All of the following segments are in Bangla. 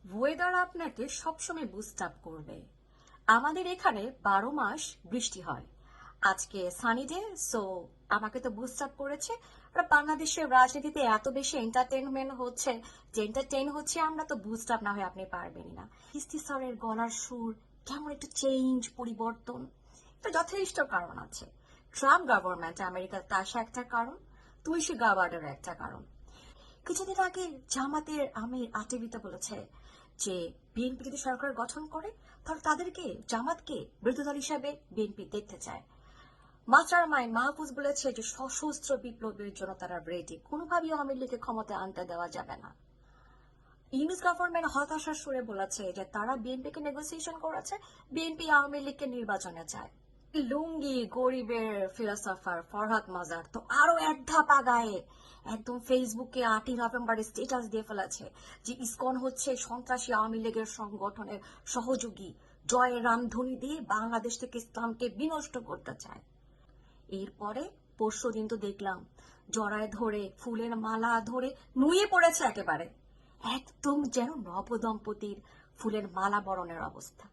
ওয়েদার আপনাকে সবসময় বুস্ট আপ করবে। আমাদের এখানে 12 মাস বৃষ্টি হয়। আজকে সানি ডে, সো আমাকে তো বুস্ট আপ করেছে। আর বাংলাদেশের রাজনীতিতে এত বেশি এন্টারটেনমেন্ট হচ্ছে, যে এন্টারটেইন হচ্ছে আমরা, তো বুস্ট আপ না হয় আপনি পারবেনই না। কিস্তি স্যারের গলার সুর কেমন একটু চেঞ্জ, পরিবর্তন, এটা যথেষ্ট কারণ আছে। ট্রাম্প গভর্নমেন্ট আমেরিকাতে আসা একটা কারণ, তুলসী গাবার্ডের একটা কারণ। কিছুদিন আগে জামাতের আমির আতিবিতে বলেছে যে বিএনপি যদি সরকার গঠন করে তাহলে তাদেরকে, জামাতকে বিরোধী দল হিসাবে বিএনপি দেখতে চায়। মাস্টার মাইন্ড মাহফুজ বলেছে যে সশস্ত্র বিপ্লবের জন্য তারা রেডি, কোনোভাবেই আওয়ামী লীগকে ক্ষমতায় আনতে দেওয়া যাবে না। ইউনিস গভর্নমেন্ট হতাশার সুরে বলেছে যে তারা বিএনপিকে নেগোসিয়েশন করেছে, বিএনপি আওয়ামী লীগকে নির্বাচনে চায়। লুঙ্গি গরিবের ফিলোসফার ফরহাদ মাজার তো আরো এক ধাপ আগায়ে একদম ফেসবুকে 8ই নভেম্বর স্ট্যাটাস দিয়ে ফেলেছে যে ইসকন হচ্ছে সন্ত্রাসী আওয়ামী লীগের সংগঠনের সহযোগী, জয়ের রামধনী দিয়ে বাংলাদেশ থেকে ইসলামকে বিনষ্ট করতে চায়। এরপরে পরশুদিন তো দেখলাম জড়ায় ধরে ফুলের মালা ধরে নুয়ে পড়েছে একেবারে, একদম যেন নবদম্পতির ফুলের মালা বরণের অবস্থা।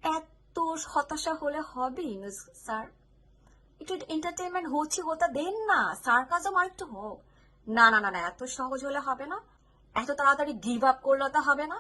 এত হতাশা হলে হবে ইউনুস স্যার? একটু এন্টারটেনমেন্ট হচ্ছে, হতে দেন না, সার্কাজম আর একটু হোক। না না না না, এত সহজ হলে হবে না, এত তাড়াতাড়ি গিভ আপ করলে তো হবে না।